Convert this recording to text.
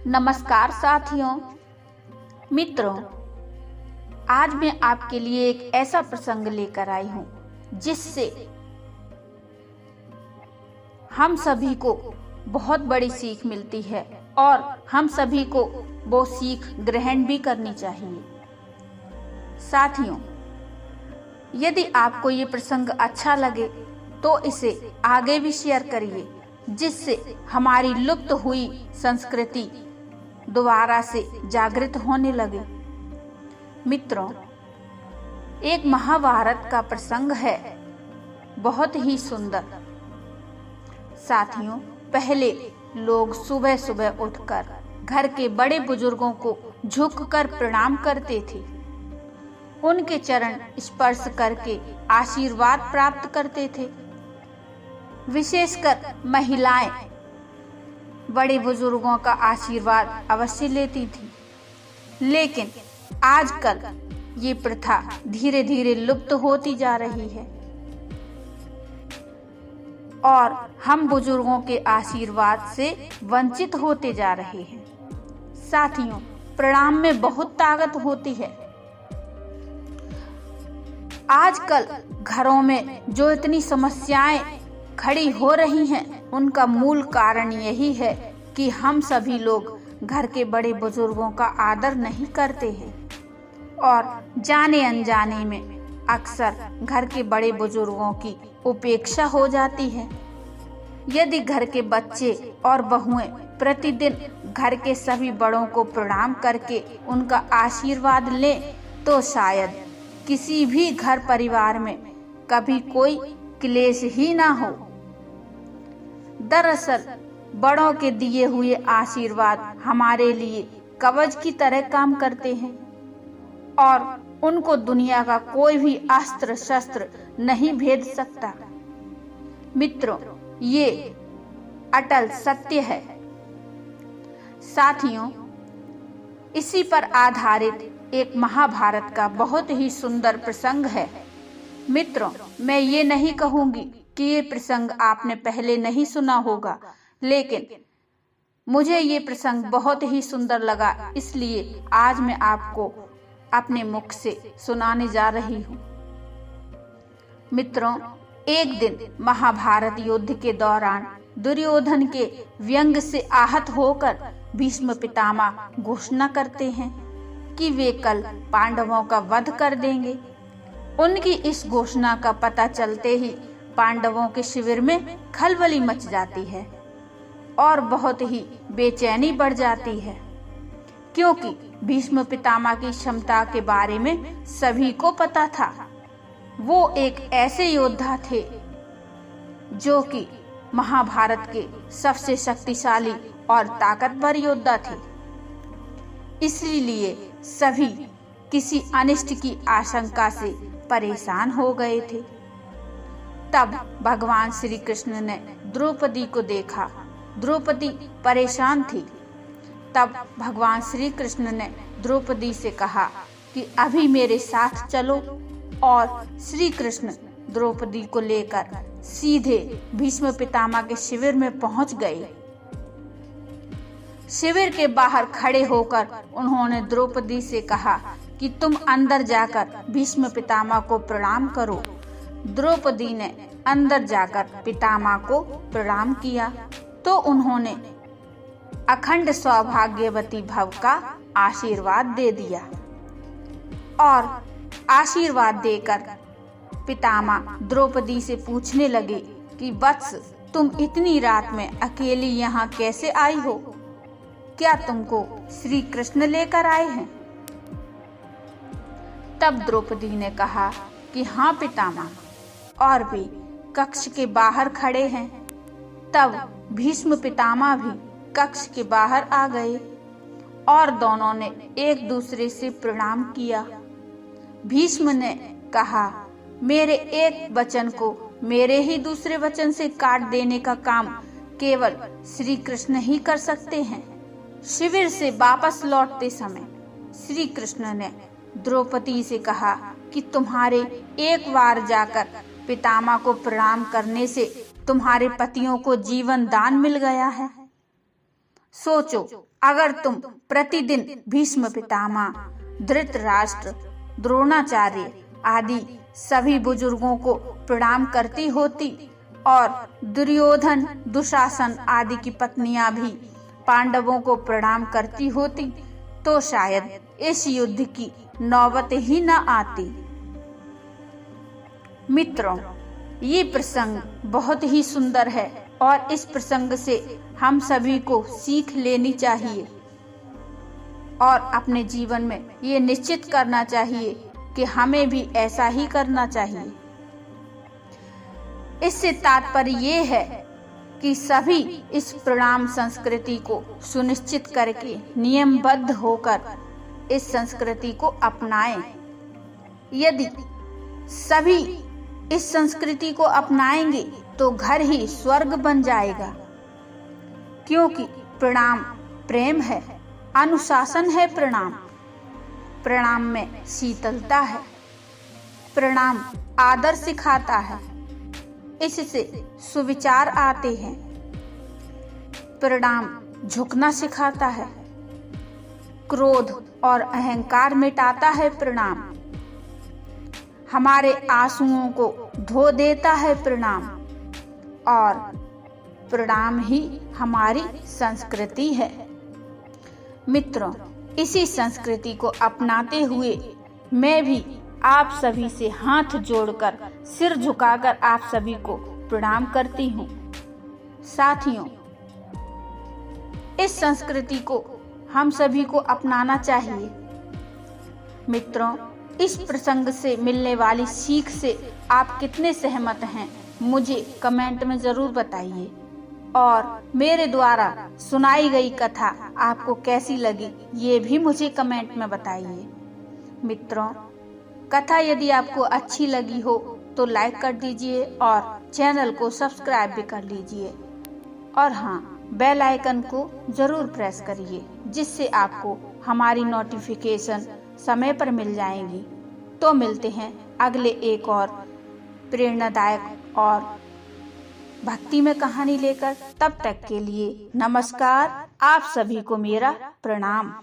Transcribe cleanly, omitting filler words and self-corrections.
नमस्कार साथियों, मित्रों। आज मैं आपके लिए एक ऐसा प्रसंग लेकर आई हूं जिससे हम सभी को बहुत बड़ी सीख मिलती है और हम सभी को वो सीख ग्रहण भी करनी चाहिए। साथियों, यदि आपको ये प्रसंग अच्छा लगे तो इसे आगे भी शेयर करिए, जिससे हमारी लुप्त हुई संस्कृति दोबारा से जागृत होने लगे। मित्रों, एक महाभारत का प्रसंग है, बहुत ही सुंदर। साथियों, पहले लोग सुबह सुबह उठकर घर के बड़े बुजुर्गों को झुककर प्रणाम करते थे, उनके चरण स्पर्श करके आशीर्वाद प्राप्त करते थे। विशेषकर महिलाएं बड़े बुजुर्गों का आशीर्वाद अवश्य लेती थी, लेकिन आजकल ये प्रथा धीरे धीरे लुप्त होती जा रही है और हम बुजुर्गों के आशीर्वाद से वंचित होते जा रहे हैं। साथियों, प्रणाम में बहुत ताकत होती है। आजकल घरों में जो इतनी समस्याएं खड़ी हो रही हैं, उनका मूल कारण यही है कि हम सभी लोग घर के बड़े बुजुर्गों का आदर नहीं करते हैं और जाने अनजाने में अक्सर घर के बड़े बुजुर्गों की उपेक्षा हो जाती है। यदि घर के बच्चे और बहुएं प्रतिदिन घर के सभी बड़ों को प्रणाम करके उनका आशीर्वाद लें तो शायद किसी भी घर परिवार में कभी कोई क्लेश ही ना हो। दरअसल बड़ों के दिए हुए आशीर्वाद हमारे लिए कवच की तरह काम करते हैं और उनको दुनिया का कोई भी अस्त्र शस्त्र नहीं भेद सकता। मित्रों, ये अटल सत्य है। साथियों, इसी पर आधारित एक महाभारत का बहुत ही सुंदर प्रसंग है। मित्रों, मैं ये नहीं कहूंगी कि ये प्रसंग आपने पहले नहीं सुना होगा, लेकिन मुझे ये प्रसंग बहुत ही सुंदर लगा, इसलिए आज मैं आपको अपने मुख से सुनाने जा रही हूँ। मित्रों, एक दिन महाभारत युद्ध के दौरान दुर्योधन के व्यंग से आहत होकर भीष्म पितामह घोषणा करते हैं कि वे कल पांडवों का वध कर देंगे। उनकी इस घोषणा का पता चलते ही पांडवों के शिविर में खलबली मच जाती है और बहुत ही बेचैनी बढ़ जाती है, क्योंकि भीष्म पितामह की क्षमता के बारे में सभी को पता था। वो एक ऐसे योद्धा थे जो कि महाभारत के सबसे शक्तिशाली और ताकतवर योद्धा थे। इसलिए सभी किसी अनिष्ट की आशंका से परेशान हो गए थे। तब भगवान श्री कृष्ण ने द्रौपदी को देखा। द्रौपदी परेशान थी। तब भगवान श्री कृष्ण ने द्रौपदी से कहा कि अभी मेरे साथ चलो, और श्री कृष्ण द्रौपदी को लेकर सीधे भीष्म पितामह के शिविर में पहुंच गए। शिविर के बाहर खड़े होकर उन्होंने द्रौपदी से कहा कि तुम अंदर जाकर भीष्म पितामह को प्रणाम करो। द्रौपदी ने अंदर जाकर पितामह को प्रणाम किया तो उन्होंने अखंड सौभाग्यवती भव का आशीर्वाद दे दिया और आशीर्वाद देकर पितामह द्रौपदी से पूछने लगे कि वत्स, तुम इतनी रात में अकेली यहाँ कैसे आई हो? क्या तुमको श्री कृष्ण लेकर आए हैं? तब द्रौपदी ने कहा कि हाँ पितामह, और भी कक्ष के बाहर खड़े हैं। तब भीष्म पितामह भी कक्ष के बाहर आ गए और दोनों ने एक दूसरे से प्रणाम किया। भीष्म ने कहा, मेरे एक वचन को मेरे ही दूसरे वचन से काट देने का काम केवल श्री कृष्ण ही कर सकते हैं। शिविर से वापस लौटते समय श्री कृष्ण ने द्रौपदी से कहा कि तुम्हारे एक बार जाकर पितामह को प्रणाम करने से तुम्हारे पतियों को जीवन दान मिल गया है। सोचो, अगर तुम प्रतिदिन भीष्म पितामह, धृतराष्ट्र, द्रोणाचार्य आदि सभी बुजुर्गों को प्रणाम करती होती और दुर्योधन, दुशासन आदि की पत्नियां भी पांडवों को प्रणाम करती होती, तो शायद इस युद्ध की नौबत ही न आती। मित्रों, ये प्रसंग बहुत ही सुंदर है और इस प्रसंग से हम सभी को सीख लेनी चाहिए और अपने जीवन में ये निश्चित करना चाहिए कि हमें भी ऐसा ही करना चाहिए। इससे तात्पर्य ये है कि सभी इस प्रणाम संस्कृति को सुनिश्चित करके नियमबद्ध होकर इस संस्कृति को अपनाएं। यदि सभी इस संस्कृति को अपनाएंगे तो घर ही स्वर्ग बन जाएगा, क्योंकि प्रणाम प्रेम है, अनुशासन है। प्रणाम में शीतलता है। प्रणाम आदर सिखाता है, इससे सुविचार आते हैं। प्रणाम झुकना सिखाता है, क्रोध और अहंकार मिटाता है। प्रणाम हमारे आंसुओं को धो देता है। प्रणाम और प्रणाम ही हमारी संस्कृति है। मित्रों, इसी संस्कृति को अपनाते हुए मैं भी आप सभी से हाथ जोड़कर, सिर झुकाकर आप सभी को प्रणाम करती हूँ। साथियों, इस संस्कृति को हम सभी को अपनाना चाहिए। मित्रों, इस प्रसंग से मिलने वाली सीख से आप कितने सहमत हैं, मुझे कमेंट में जरूर बताइए और मेरे द्वारा सुनाई गई कथा आपको कैसी लगी ये भी मुझे कमेंट में बताइए। मित्रों, कथा यदि आपको अच्छी लगी हो तो लाइक कर दीजिए और चैनल को सब्सक्राइब भी कर लीजिए और हाँ, बेल आइकन को जरूर प्रेस करिए, जिससे आपको हमारी नोटिफिकेशन समय पर मिल जाएंगी। तो मिलते हैं अगले एक और प्रेरणादायक और भक्ति में कहानी लेकर। तब तक के लिए नमस्कार। आप सभी को मेरा प्रणाम।